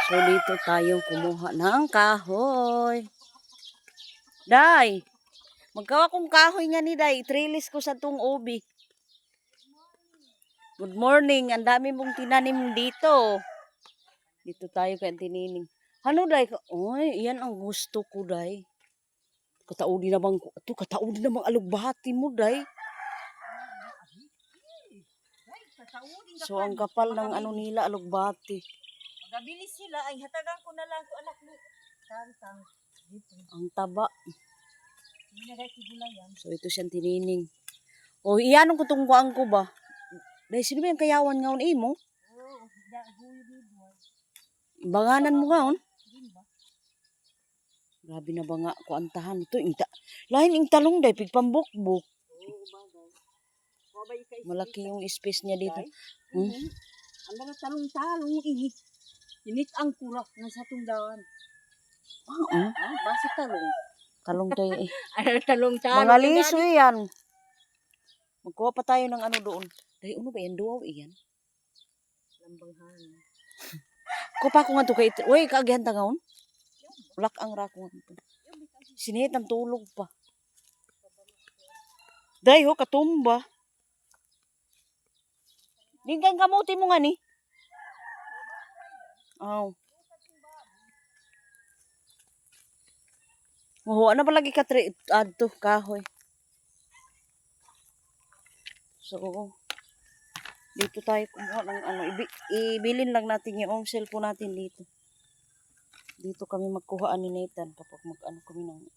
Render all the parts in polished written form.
So, dito tayo kumuha ng kahoy. Day, magkawa kong kahoy nga ni Day. Trellis ko sa tong ubi. Good morning. Ang dami mong tinanim dito. Dito tayo kaya tinining. Ano, Day? Oy, yan ang gusto ko, Day. Kataudi namang, kataudi namang alugbati mo, Day. So, ang kapal ng ano nila, alugbati. Magabilis sila, ay hatagan ko na lang to anak mo. Tantang. Ang taba. Hinagay ko gulayan. So, ito siyang tinining. O, iyanong ko itong kuhaan ko ba? Dahil sino ba yung kayawan ngaon mo? Oo, guyo dito. Banganan mo ngaon? Grabe na ba nga kuantahan ito. Lain yung talong dahil pigpambukbuk. Oo, bagay. Malaki yung space niya dito. Ang mga talong-talong ini. Init ang kurak na sa tungdawan. Basta talong. Talong tayo eh. Ay, talong-talong. Mga liso yan. Magkuha pa tayo ng ano doon. Dahil ano ba yan? Duwaw iyan. Lambanghan. Kupa ko nga ito kay... Uy, kaagyan ta ngaon. Ulak ang rako nga ito. Sinihit ang tulog pa. Dahil ho, katumba. Dingkan kamuti mo nga ni. Oh. Mahuwa na ba lagi adto kahoy. So, dito tayo kumuha ng ano. Ibilin lang natin yung cellphone natin dito. Dito kami magkuhaan ni Nathan kapag mag-ano kami ng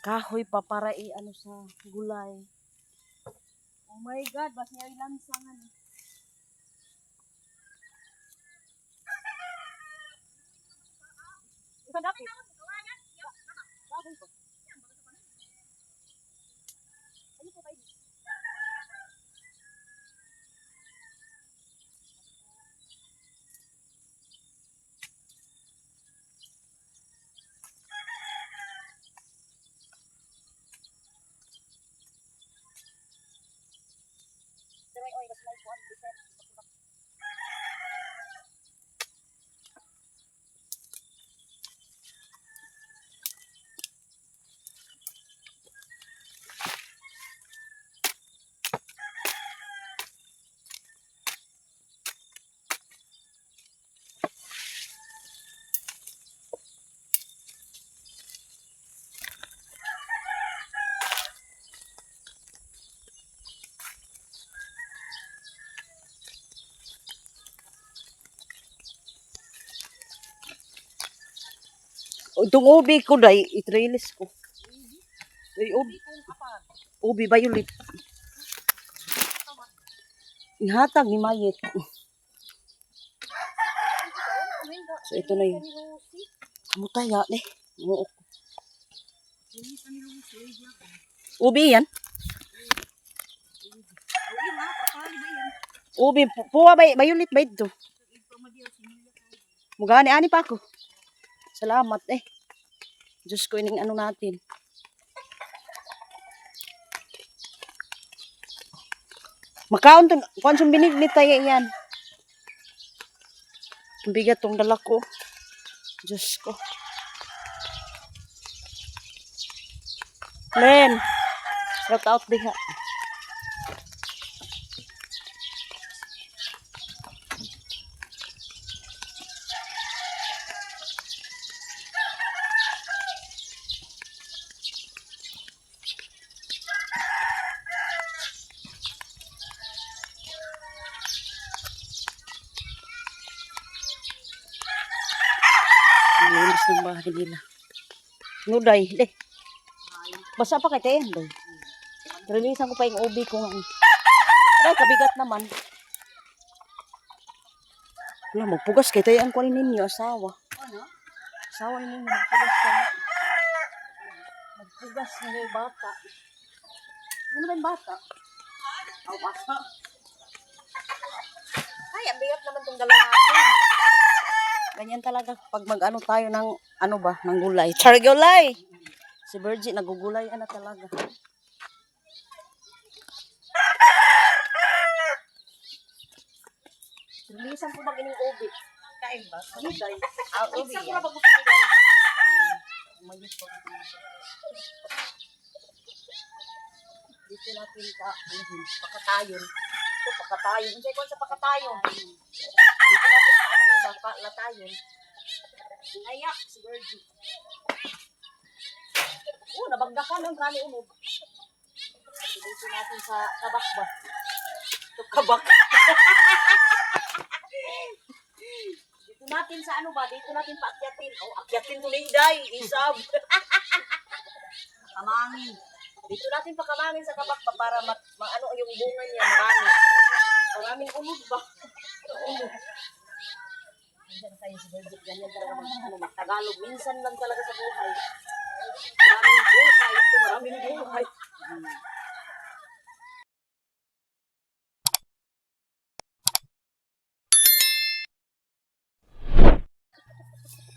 kahoy pa para ano sa gulay. Oh my God, bas niya ilansangan. Ikaw dapit. Itong ubi ko dahil itrailis ko. Ay, ubi violet. Ihatag ni Mayet. So ito na yun. Mutaya eh. Ubi yan? Ubi, puwa ba, violet ba ito? Mugani, ani pa ako. Salamat eh. Diyos ko ining ano natin. Makaon to, kung binignit tayo yan. Ang bigat tong dala ko. Diyos ko. Len, shout out diha. Linis ng bahay nila. Nuday, deh. Basa pa kay tayo, day. Releasean ko pa yung ubi ko nga. Aray, kabigat naman. Wala, magpugas kay tayo ang kunin ninyo, asawa. Ano? Asawa ninyo, magpugas kayo. Magpugas na yung bata. Ano ba yung bata? Aw, basta. Ay, ang bigat naman itong dala natin. Ganyan talaga pag mag-ano tayo ng, ano ba, ng gulay. Char gulay! Si Virgie, nagugulay na talaga. Releasean ko bang ining ubi? Kain ba? Ano dahil? Isa ko na pag dito natin pakatayon. Ito, pakatayon. Hindi ko sa pakatayon. Dito natin sa ano yung baka, latayon. Sinayak, si Virgie. Nabagdakan ang rani unog. Dito natin sa kabak ba? Ito, kabak. Dito natin sa ano ba? Dito natin paakyatin. Akyatin tuloy, day. Isab. Kamangin. Dito natin pakamangin sa kabak ba para ano yung bunga niya, marami. Maraming unog ba? Unog. Minsan tayo si Virgil, ganyan talaga mag-Tagalog. Minsan lang talaga sa buhay. Maraming buhay. Ito, maraming buhay.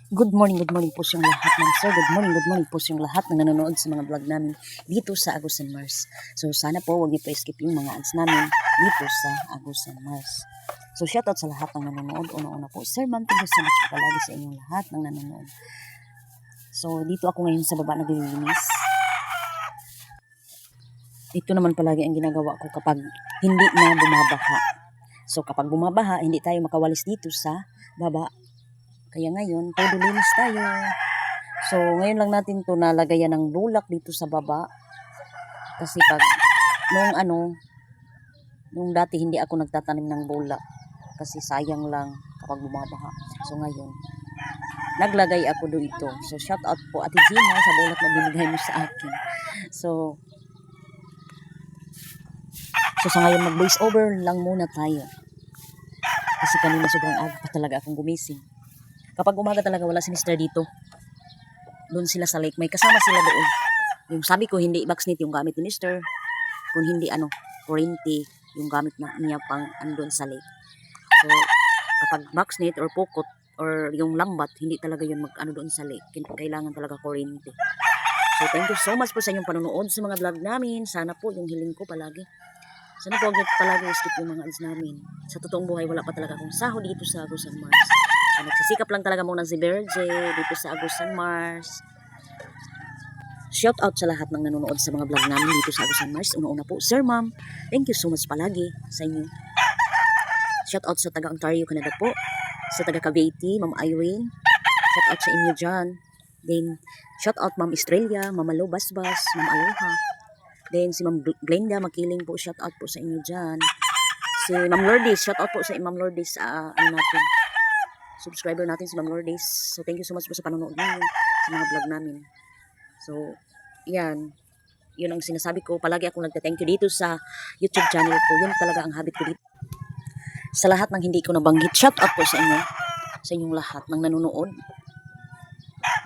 Good morning po sa lahat ng sir. Good morning po sa lahat ng nanonood sa mga vlog namin dito sa Agusan Mars. So sana po huwag niyo po skip yung mga ads namin dito sa Agusan Mars. So shoutout sa lahat ng nanonood. Una-una po, Sir Ma'am, thank you so much po palagi sa inyong lahat ng nanonood. So dito ako ngayon sa baba naglilinis. Ito naman palagi ang ginagawa ko kapag hindi na bumabaha. So kapag bumabaha, hindi tayo makawalis dito sa baba. Kaya ngayon, linis tayo. So, ngayon lang natin to nalagayan ng bulak dito sa baba. Kasi pag, nung dati hindi ako nagtatanim ng bulak. Kasi sayang lang kapag bumabaha. So, ngayon, naglagay ako dito. So, shout out po Ate Gina sa bulak na binigay mo sa akin. So, sa ngayon, mag-voice over lang muna tayo. Kasi kanina sobrang aga pa talaga akong gumising. Kapag umaga talaga wala si Mr. dito. Doon sila sa lake. May kasama sila doon. Yung sabi ko hindi boxnet yung gamit ni Mr. Kung hindi kurente yung gamit niya pang andun sa lake. So kapag boxnet or pokot or yung lambat, hindi talaga yun doon sa lake. Kailangan talaga kurente. So thank you so much po sa inyong panonood sa mga vlog namin. Sana po yung hiling ko palagi. Sana po palagi skip yung mga ads namin. Sa totoong buhay wala pa talaga akong sahod dito sa Agusan Mars. So, nagsisikap lang talaga muna si Virgie dito sa Agusan Mars. Shout out sa lahat ng nanonood sa mga vlog namin dito sa Agusan Mars. Una-una po, Sir Ma'am, thank you so much palagi sa inyo. Shout out sa taga Ontario, Canada po. Sa taga Cavite, Ma'am Irene. Shout out sa inyo dyan. Then, shout out Ma'am Estrella, Ma'am Alo Basbas, Ma'am Aloha. Then, si Ma'am Glenda Makiling po, shout out po sa inyo dyan. Si Ma'am Lourdes, shout out po sa Ma'am Lourdes, natin. Subscriber natin si Ma'am Lourdes. So, thank you so much po sa panonood niyo sa mga vlog namin. So, yan. Yun ang sinasabi ko. Palagi akong nagta-thank you dito sa YouTube channel ko. Yun talaga ang habit ko dito. Sa lahat ng hindi ko nabanggit, shout out po sa inyo. Sa inyong lahat ng nanonood.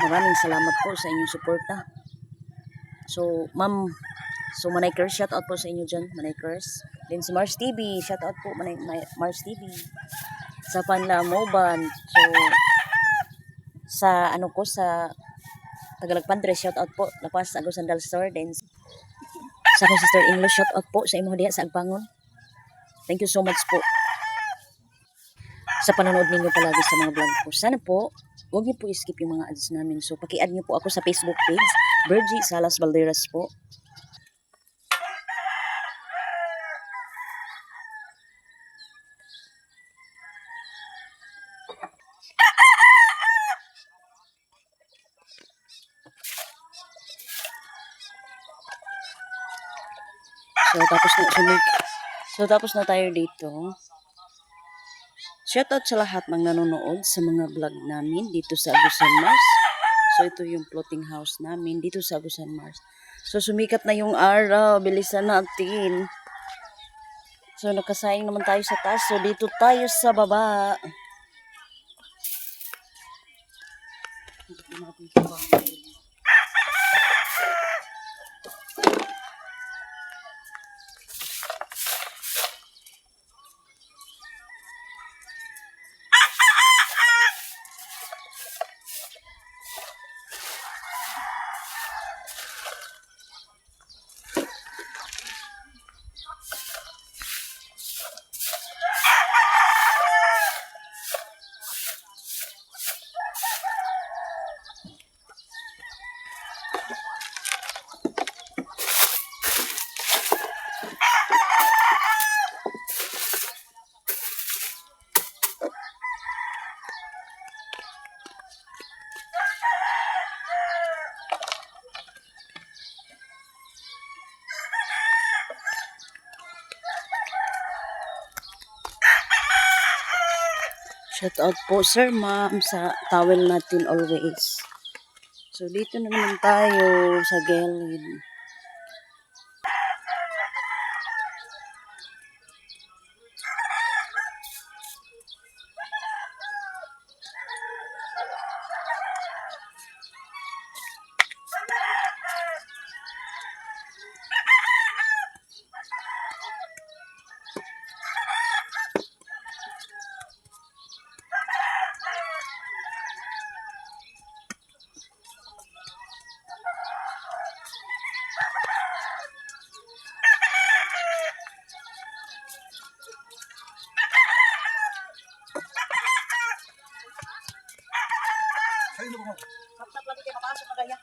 Maraming salamat po sa inyong suporta. So, Ma'am, Manaykers, shout out po sa inyo dyan. Manaykers. Then si Mars TV, shout out po Mars TV. Sa Panlamoban. So, sa sa Tagalog Pantre, shout out po. Lapas, Agusan del Sur. Then, sa akong sister English, shout out po sa imo diha sa Agbangon. Thank you so much po sa panonood ninyo palagi sa mga vlog ko. Sana po, huwag niyo po i-skip yung mga ads namin. So, paki-add niyo po ako sa Facebook page, Virgie Salas Valderas po. So, tapos na tayo dito. Shoutout sa lahat ng nanonood sa mga vlog namin dito sa Agusan Mars. So, ito yung floating house namin dito sa Agusan Mars. So, sumikat na yung araw. Bilisan natin. So, nakasayang naman tayo sa taas. So, dito tayo sa baba. Dito natin sa baba. Shout out po sir, ma'am sa towel natin always. So dito na naman tayo sa gilid. Tap-tap lagi kayo mapasok na kaya.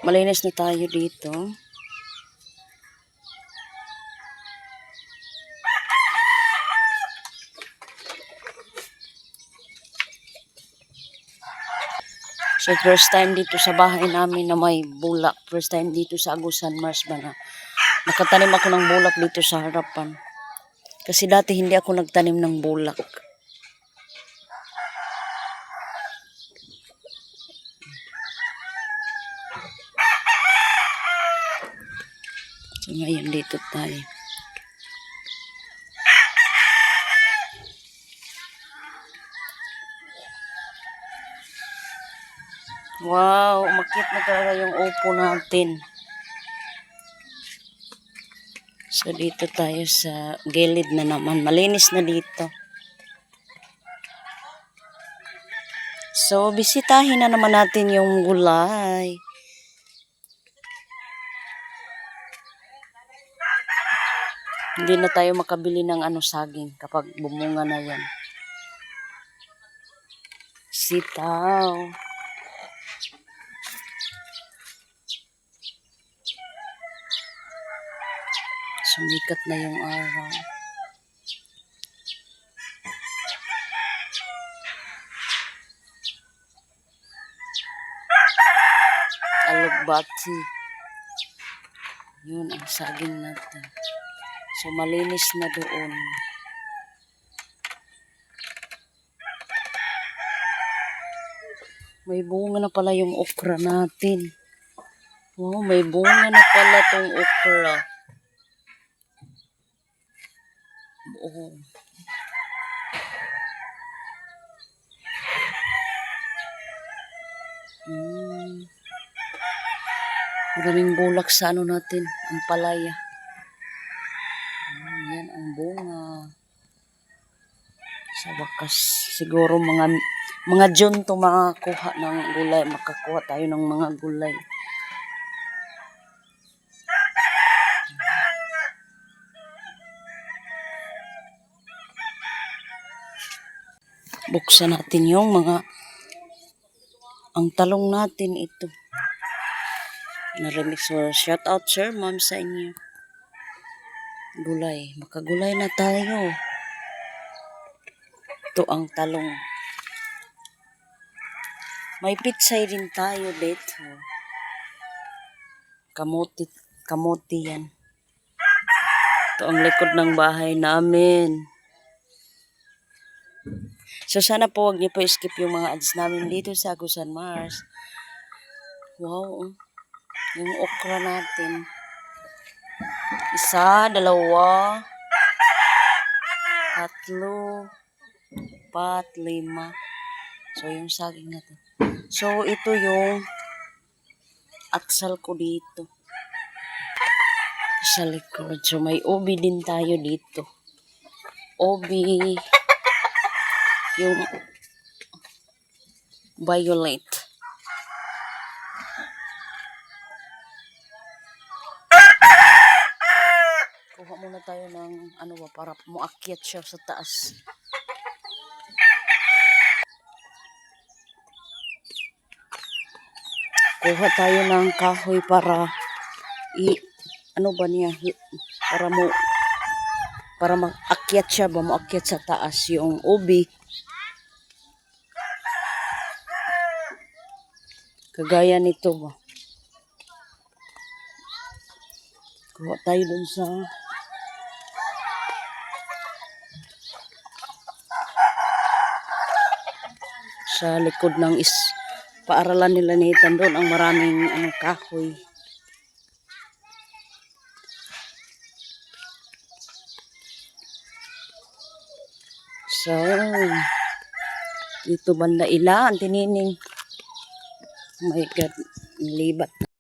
Malinis na tayo dito. So first time dito sa bahay namin na may bulak. First time dito sa Agusan Mars ba na nakatanim ako ng bulak dito sa harapan. Kasi dati hindi ako nagtanim ng bulak. So ngayon dito tayo. Wow, umakyat na talaga yung upo natin. So dito tayo sa gilid na naman. Malinis na dito. So bisitahin na naman natin yung gulay. Hindi na tayo makabili ng saging kapag bumunga na yan. Sitaw. Sumikat na yung araw. Alugbati. Yun ang saging natin. So malinis na doon. May bunga na pala yung okra natin. Wow, may bunga na pala tong okra. Oh. Maraming bulak sa natin, ang palaya. Yan ang bunga. Sa wakas, siguro mga June to makakuha ng gulay. Makakuha tayo ng mga gulay. Buksan natin yung ang talong natin ito. Narinig. So, shout out sir, ma'am sa inyo. Gulay. Makagulay na tayo. Ito ang talong. May pitsay din tayo dito. Kamuti yan. Ito ang likod ng bahay namin. So sana po wag niyo po skip yung mga ads namin dito sa Agusan Mars. Wow. Yung okra natin. 1, 2, 3, 4, 5. So yung saging natin. So ito yung aksal ko dito. Sa likod. So, may ubi din tayo dito. Ubi. Yung violet. Kuha muna tayo ng ano ba, para muakyat siya sa taas. Kuha tayo ng kahoy para ano ba niya, para maakyat siya ba, maakyat sa taas yung ubi. Kagaya nito ba. Kuha tayo dun sa likod ng paaralan nila ni Ethan, doon ang maraming kahoy. So, dito banda ilaan, tinining. Oh my God, libat.